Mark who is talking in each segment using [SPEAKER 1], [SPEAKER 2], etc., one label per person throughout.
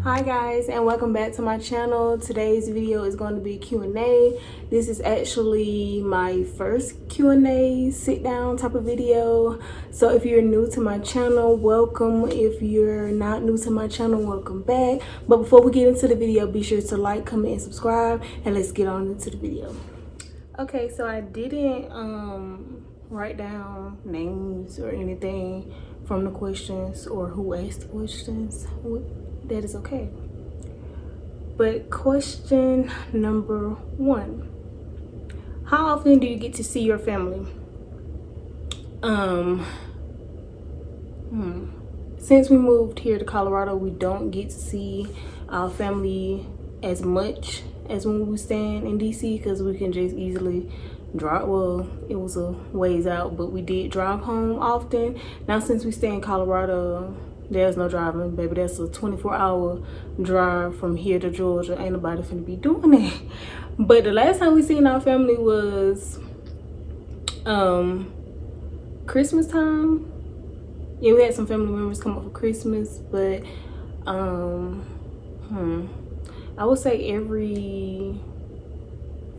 [SPEAKER 1] Hi guys, and welcome back to my channel. Today's video is going to be a Q&A. This is actually my first Q&A sit down type of video. So if you're new to my channel, welcome. If you're not new to my channel, welcome back. But before we get into the video, be sure to like, comment, and subscribe, and let's get on into the video. Okay, so I didn't write down names or anything from the questions or who asked the questions. That is okay. But question number 1, how often do you get to see your family? Since we moved here to Colorado, we don't get to see our family as much as when we were staying in DC, because we can just easily drive. Well, it was a ways out, but we did drive home often. Now since we stay in Colorado, there's no driving, baby. That's a 24-hour drive from here to Georgia. Ain't nobody finna be doing that. But the last time we seen our family was Christmas time. Yeah, we had some family members come up for Christmas, but I would say every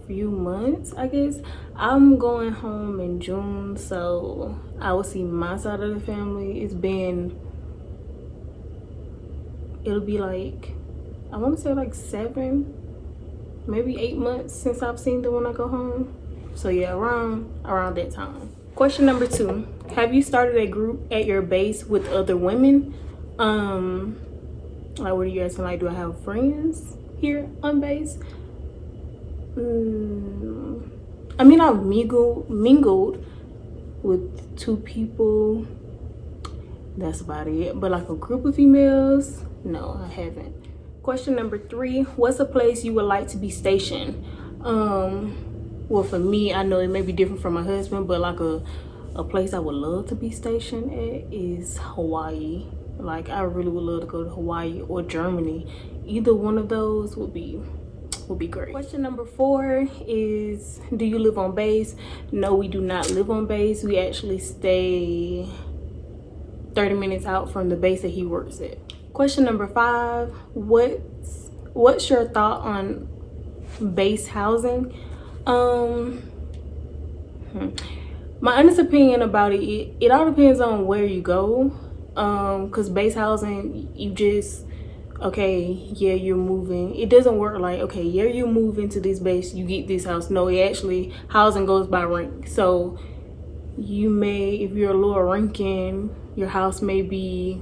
[SPEAKER 1] few months, I guess. I'm going home in June, so I will see my side of the family. It'll be like, I want to say like 7, maybe 8 months since I've seen them when I go home. So yeah, around that time. Question number 2, have you started a group at your base with other women? Like, what are you asking? Like, do I have friends here on base? I mean, I've mingled with 2 people. That's about it. But like a group of females, no, I haven't. Question number 3, what's a place you would like to be stationed? Well, for me, I know it may be different from my husband, but like a place I would love to be stationed at is Hawaii. Like, I really would love to go to Hawaii or Germany. Either one of those would be great. Question number 4 is, do you live on base? No, we do not live on base. We actually stay 30 minutes out from the base that he works at. Question number 5, what's your thought on base housing? My honest opinion about it all depends on where you go. Because base housing, you just, okay, yeah, you're moving. It doesn't work like, okay, yeah, you move into this base, you get this house. No, it actually, housing goes by rank. So you may, if you're a lower ranking, your house may be,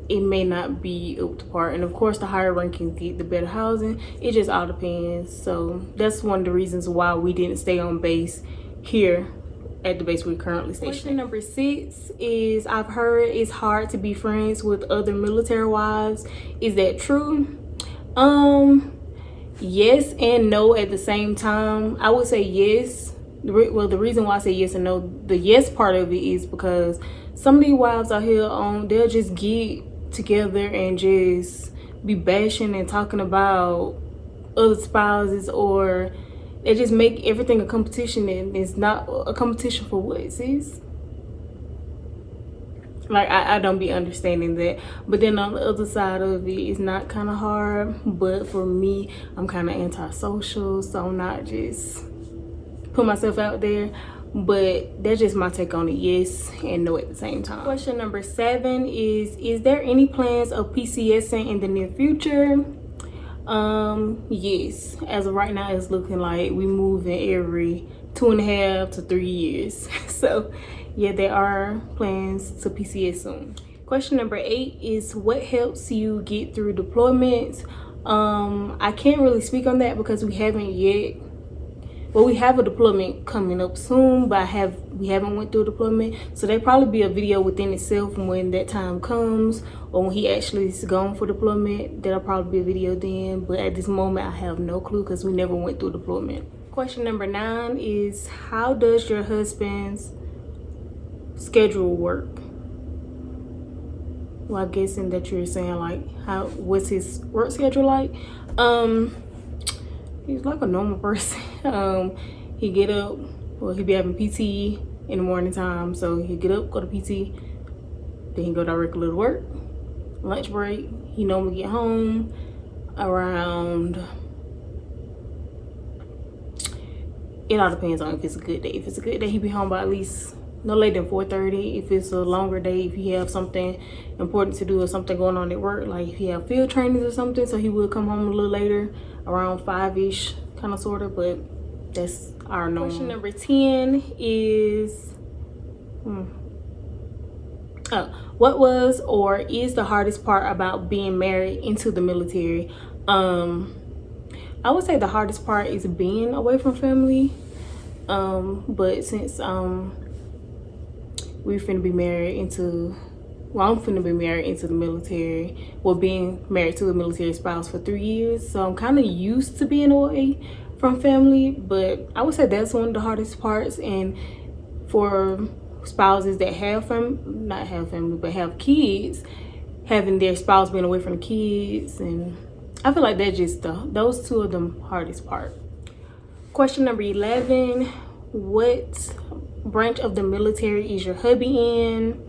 [SPEAKER 1] it may not be up to par. And of course, the higher rankings get the better housing. It just all depends. So that's one of the reasons why we didn't stay on base here at the base we're currently stationed. Question number 6 is, I've heard it's hard to be friends with other military wives. Is that true? Yes and no at the same time. I would say yes. Well, the reason why I say yes and no, the yes part of it is because some of these wives out here, they'll just get together and just be bashing and talking about other spouses, or they just make everything a competition, and it's not a competition for what it is. Like, I don't be understanding that. But then on the other side of it, it's not kind of hard. But for me, I'm kind of antisocial, so I'm not just put myself out there. But that's just my take on it. Yes and no at the same time. Question number 7 is there any plans of PCSing in the near future? Yes. As of right now, it's looking like we move in every 2.5 to 3 years. So yeah, there are plans to PCS soon. Question number 8 is, what helps you get through deployments? I can't really speak on that because we haven't yet. Well, we have a deployment coming up soon, but we haven't went through a deployment. So there'll probably be a video within itself when that time comes, or when he actually is going for deployment. There'll probably be a video then. But at this moment, I have no clue because we never went through deployment. Question number 9 is, how does your husband's schedule work? Well, I'm guessing that you're saying like, what's his work schedule like? He's like a normal person. He get up, well, he be having PT in the morning time, so he get up, go to PT, then he go directly to work. Lunch break, he normally get home around, it all depends on if it's a good day. If it's a good day, he be home by at least no later than 4:30. If it's a longer day, if he have something important to do or something going on at work, like if he have field trainings or something, so he will come home a little later, around 5-ish, kind of sort of, but that's our norm. Question number 10 is, what was or is the hardest part about being married into the military? I would say the hardest part is being away from family, but since we're finna be married into, well, I'm finna be married into the military, well, being married to a military spouse for 3 years, so I'm kind of used to being away from family. But I would say that's one of the hardest parts. And for spouses that have not have family but have kids, having their spouse being away from the kids, and I feel like that's just those two are the hardest part. Question number 11, what branch of the military is your hubby in?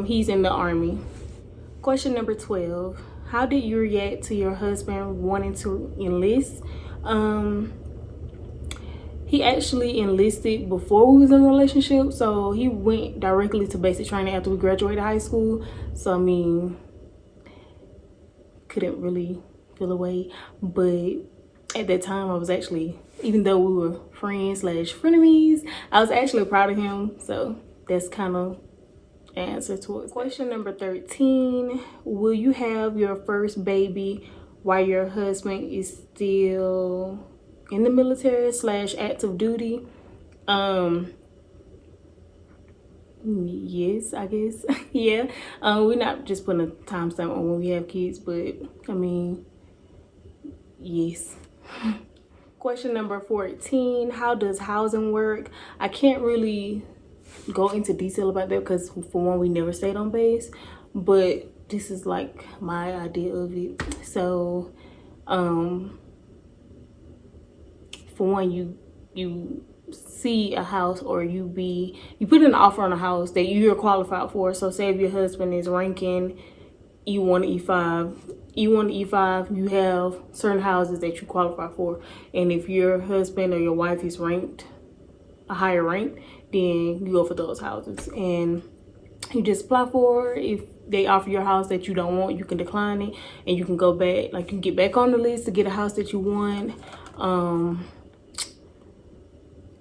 [SPEAKER 1] He's in the Army. Question number 12, how did you react to your husband wanting to enlist? He actually enlisted before we was in a relationship, so he went directly to basic training after we graduated high school. So I mean, couldn't really feel away. But at that time, I was actually, even though we were friends / frenemies, I was actually proud of him. So that's kind of an answer to it. Question number 13, will you have your first baby while your husband is still in the military / active duty? Yes, I guess. Yeah. We're not just putting a timestamp on when we have kids, but I mean, yes. Question number 14, how does housing work? I can't really go into detail about that because for one, we never stayed on base, but this is like my idea of it. So for one, you see a house, or you put an offer on a house that you're qualified for. So say if your husband is ranking E1 to E5, you have certain houses that you qualify for. And if your husband or your wife is ranked a higher rank, then you go for those houses. And you just apply for it. If they offer you a house that you don't want, you can decline it, and you can go back, like you can get back on the list to get a house that you want.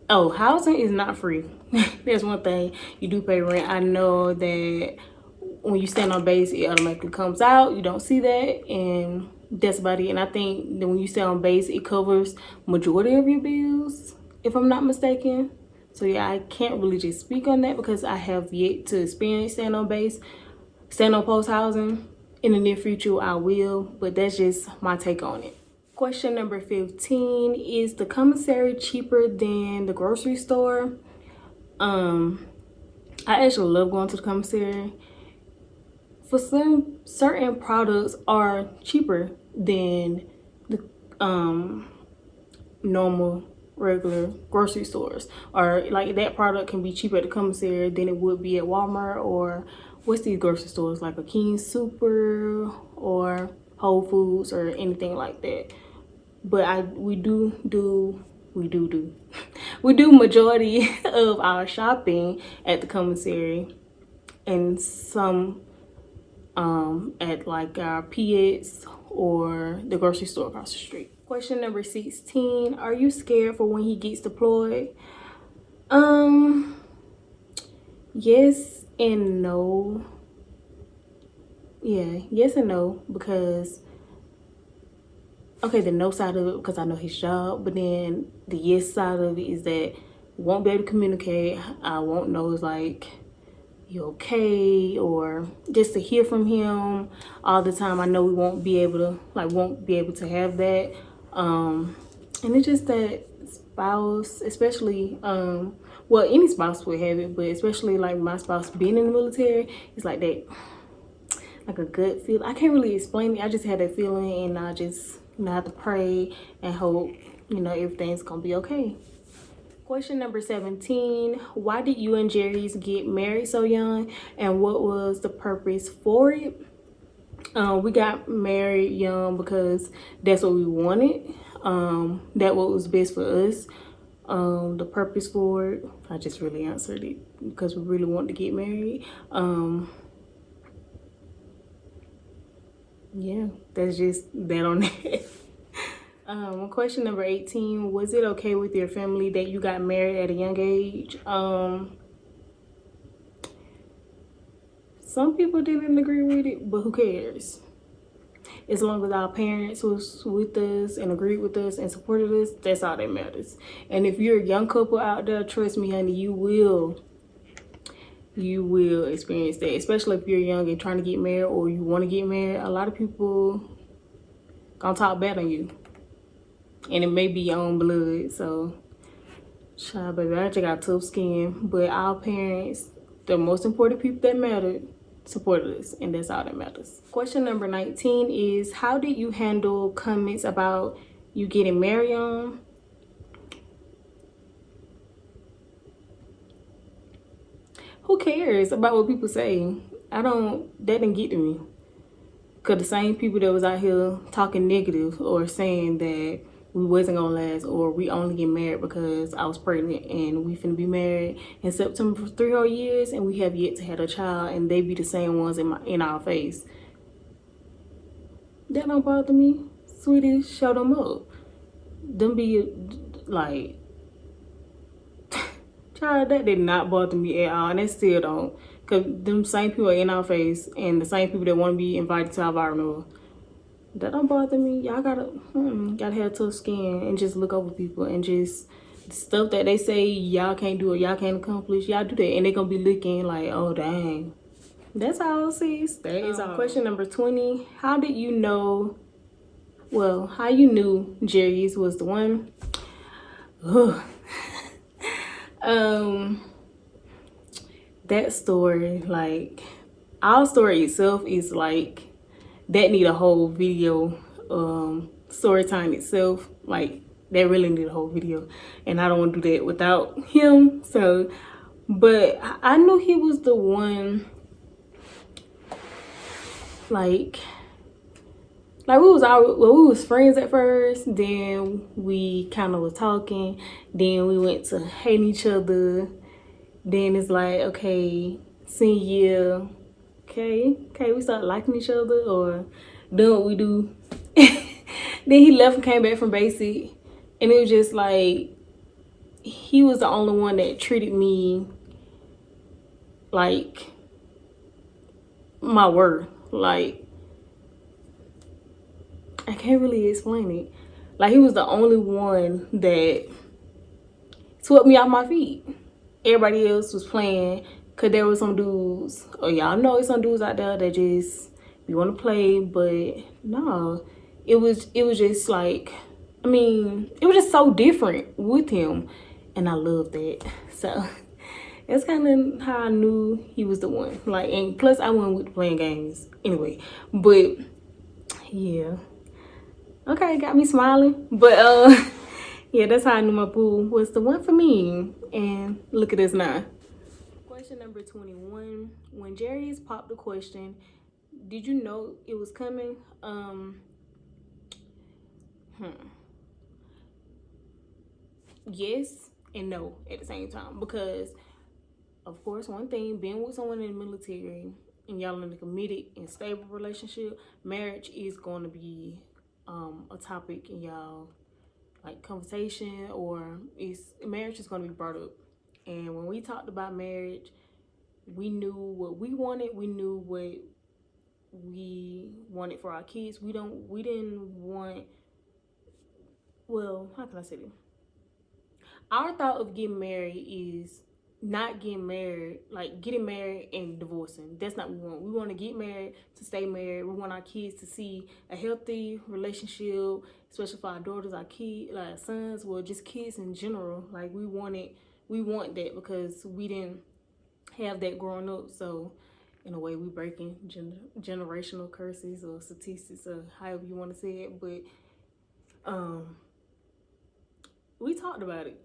[SPEAKER 1] Oh, housing is not free. There's one thing, you do pay rent. I know that when you stand on base, it automatically comes out. You don't see that, and that's about it. And I think that when you stay on base, it covers majority of your bills, if I'm not mistaken. So yeah, I can't really just speak on that because I have yet to experience stand on post housing. In the near future, I will, but that's just my take on it. Question number 15, is the commissary cheaper than the grocery store? I actually love going to the commissary. For some, certain products are cheaper than the normal regular grocery stores, or like that product can be cheaper at the commissary than it would be at Walmart, or what's these grocery stores, like a King Super or Whole Foods or anything like that. But we do majority of our shopping at the commissary, and some at like our PX or the grocery store across the street. Question number 16, are you scared for when he gets deployed? Yes and no. Yeah, yes and no, because okay, the no side of it, because I know his job, but then the yes side of it is that won't be able to communicate. I won't know, it's like, you okay, or just to hear from him all the time. I know we won't be able to have that. And it's just that spouse, especially well, any spouse would have it, but especially like my spouse being in the military, it's like that, like a gut feel. I can't really explain it. I just had that feeling, and I just have to pray and hope everything's gonna be okay. Question number 17, why did you and Jerry's get married so young, and what was the purpose for it? We got married young because that's what we wanted. That what was best for us. The purpose for it, I just really answered it because we really wanted to get married. Yeah, that's just that on that. Question number 18, was it okay with your family that you got married at a young age? Some people didn't agree with it, but who cares? As long as our parents was with us and agreed with us and supported us, that's all that matters. And if you're a young couple out there, trust me, honey, you will experience that, especially if you're young and trying to get married or you want to get married. A lot of people gonna talk bad on you, and it may be your own blood. So child, baby, I just got tough skin. But our parents, the most important people that mattered, supported us, and that's all that matters. Question number 19 is, how did you handle comments about you getting married on? Who cares about what people say? That didn't get to me. Because the same people that was out here talking negative or saying that we wasn't gonna last or we only get married because I was pregnant and we finna be married in September for 3 whole years and we have yet to have a child, and they be the same ones in our face. That don't bother me. Sweetie, show them up. Them be like, child, that did not bother me at all, and it still don't. Cause them same people are in our face, and the same people that want to be invited to our viral, that don't bother me. Y'all gotta have tough skin and just look over people, and just the stuff that they say y'all can't do or y'all can't accomplish, y'all do that, and they gonna be looking like, oh dang. That's all, sis. That is all. Question number 20. How did you know? Well, how you knew Jerry's was the one? Ugh. That story, like, our story itself is like, that need a whole video, story time itself. Like, that really need a whole video, and I don't want to do that without him. So, but I knew he was the one. Like we was friends at first, then we kind of was talking, then we went to hating each other, then it's like, okay, senior year, okay, we started liking each other or doing what we do. Then he left and came back from basic, and it was just like, he was the only one that treated me like my worth. Like, I can't really explain it. Like, he was the only one that swept me off my feet. Everybody else was playing, cause there was some dudes, or y'all know it's some dudes out there that just you want to play, but no, it was just like, I mean, it was just so different with him, and I loved that. So that's kind of how I knew he was the one. Like, and plus I went with playing games anyway. But yeah, okay, got me smiling. But yeah, that's how I knew my boo was the one for me. And look at us now. Question number 21. When Jerry's popped the question, did you know it was coming? Yes and no at the same time, because of course, one thing, being with someone in the military and y'all in a committed and stable relationship, marriage is going to be a topic in y'all like conversation, or marriage is going to be brought up. And when we talked about marriage, we knew what we wanted. We knew what we wanted for our kids. We didn't want, well, how can I say this? Our thought of getting married is not getting married, like getting married and divorcing. That's not what we want. We want to get married to stay married. We want our kids to see a healthy relationship, especially for our daughters, our kids, like our sons, well, just kids in general. Like, we want that because we didn't have that growing up. So in a way, we breaking generational curses or statistics or however you want to say it. But we talked about it.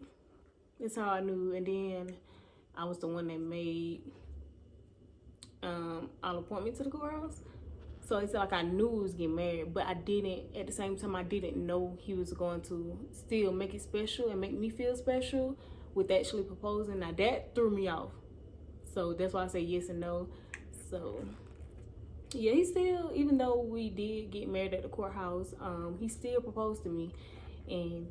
[SPEAKER 1] That's how I knew. And then I was the one that made all appointments to the courthouse. So it's like I knew we was getting married, but I didn't, at the same time, I didn't know he was going to still make it special and make me feel special with actually proposing. Now that threw me off. So that's why I say yes and no. So yeah, he still, even though we did get married at the courthouse, he still proposed to me. And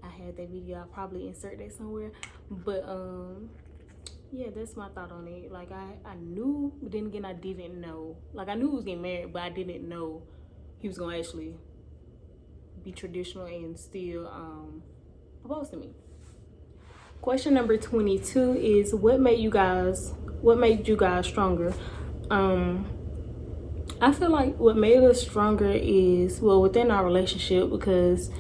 [SPEAKER 1] I had that video, I'll probably insert that somewhere. But yeah, that's my thought on it. Like I knew, but then again I didn't know. Like I knew he was getting married, but I didn't know he was gonna actually be traditional and still propose to me. Question number 22 is what made you guys stronger? I feel like what made us stronger is, well, within our relationship, because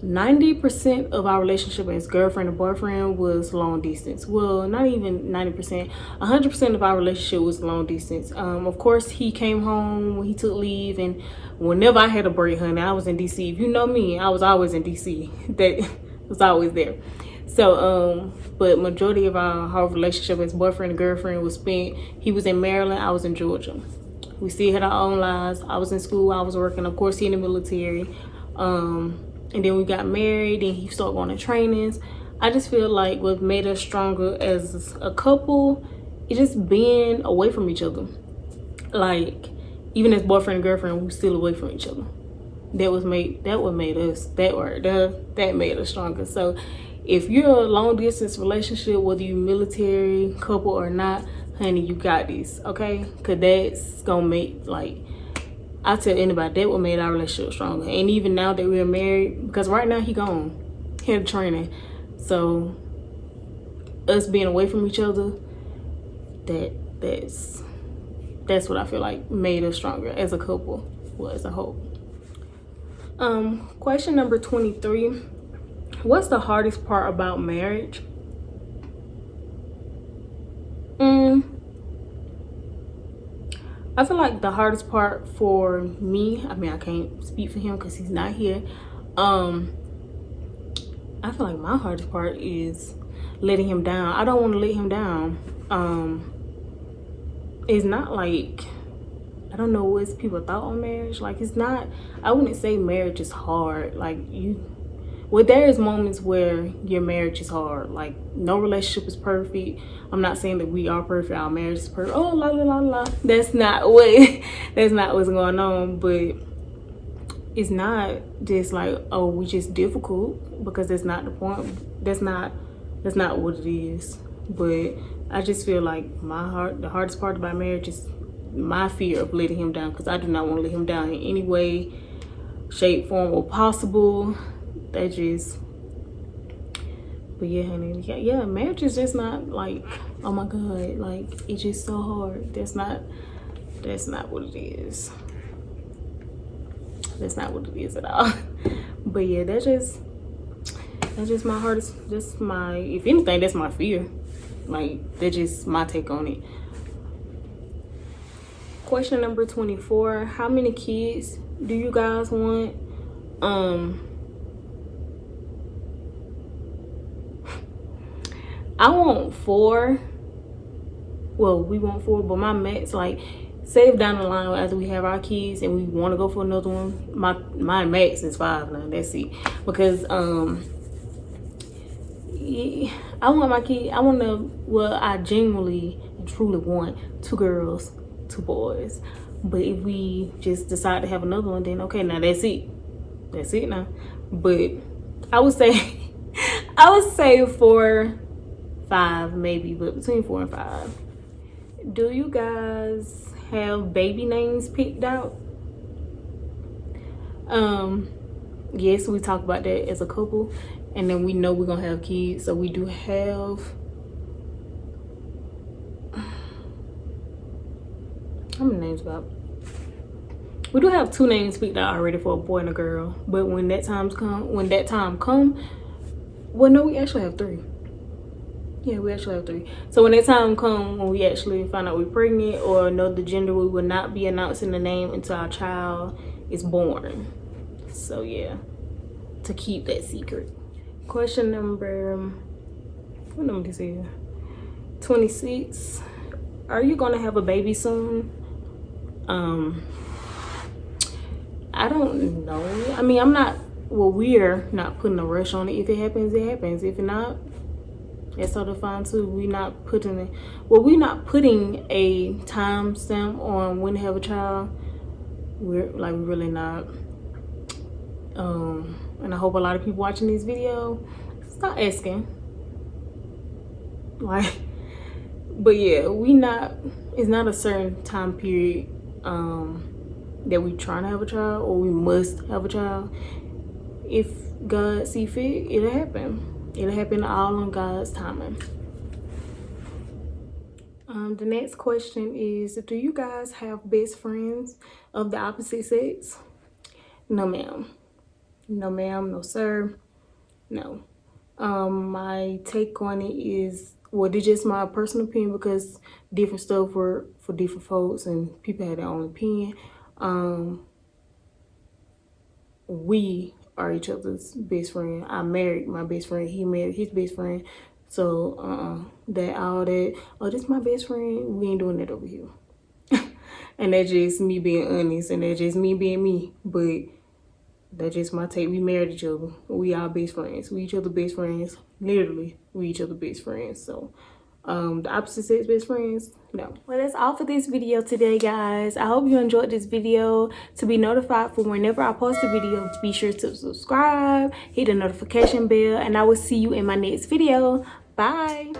[SPEAKER 1] 90% of our relationship as girlfriend and boyfriend was long distance. Well, not even 90%. 100% of our relationship was long distance. Of course, he came home when he took leave, and whenever I had a break, honey, I was in DC. If you know me, I was always in DC. That was always there. So, but majority of our whole relationship as boyfriend and girlfriend was spent. He was in Maryland, I was in Georgia. We still had our own lives. I was in school, I was working. Of course, he in the military. And then we got married, and he started going to trainings. I just feel like what made us stronger as a couple is just being away from each other. Like, even as boyfriend and girlfriend, we still away from each other. That made us stronger. So if you're a long distance relationship, whether you military, couple or not, honey, you got this, okay? Cause that's gonna make, like, I tell anybody, that what made our relationship stronger. And even now that we're married, because right now he gone, he had training. So us being away from each other, that's what I feel like made us stronger as a couple, well, as a whole. Question number 23. What's the hardest part about marriage? I feel like the hardest part for me, I mean, I can't speak for him because he's not here. I feel like my hardest part is letting him down. I don't want to let him down. It's not like, I don't know what people thought on marriage. Like, it's not, I wouldn't say marriage is hard. Like, there is moments where your marriage is hard. Like, no relationship is perfect. I'm not saying that we are perfect, our marriage is perfect. Oh, la la la la. That's not what's going on. But it's not just like, oh, we just difficult, because that's not the point. That's not what it is. But I just feel like the hardest part about marriage is my fear of letting him down, because I do not want to let him down in any way, shape, form, or possible. But yeah, honey, yeah, marriage is just not like, oh my God, like, it's just so hard. That's not what it is. That's not what it is at all. But yeah, that's just my hardest, if anything, that's my fear. Like, that's just my take on it. Question number 24. How many kids do you guys want? I want 4. Well, we want 4, but my max, like, say if down the line after we have our kids and we want to go for another one, my max is 5 now. That's it. Because I want my kid. I genuinely and truly want 2 girls, 2 boys. But if we just decide to have another one, then okay, now that's it. That's it now. But I would say 4, 5 maybe, but between 4 and 5. Do you guys have baby names picked out? Yes, we talk about that as a couple, and then we know we're gonna have kids, so we do have, how many names about? We do have 2 names picked out already for a boy and a girl, but when that time come, well, no, we actually have 3. Yeah, we actually have 3. So when that time comes, when we actually find out we're pregnant or know the gender, we will not be announcing the name until our child is born. So yeah, to keep that secret. Question number, what number is here? 26. are you gonna have a baby soon? I don't know. I mean, we're not putting a rush on it. If it happens, it happens. If not, that's sort of fine too. We're not putting a time stamp on when to have a child. We're really not. And I hope a lot of people watching this video stop asking. But yeah, it's not a certain time period that we trying to have a child or we must have a child. If God see fit, it'll happen. It'll happen all on God's timing. The next question is, do you guys have best friends of the opposite sex? No, ma'am. No, ma'am. No, sir. No. My take on it is, well, it's just my personal opinion because different stuff were for different folks and people had their own opinion. We are each other's best friend. I married my best friend. He married his best friend. So oh, this my best friend. We ain't doing that over here. And that's just me being honest, and that's just me being me. But that's just my take. We married each other. We are best friends. We each other best friends. Literally, we each other best friends. So the opposite sex best friends, no. Well, that's all for this video today, guys. I hope you enjoyed this video. To be notified for whenever I post a video, be sure to subscribe, hit the notification bell, and I will see you in my next video. Bye.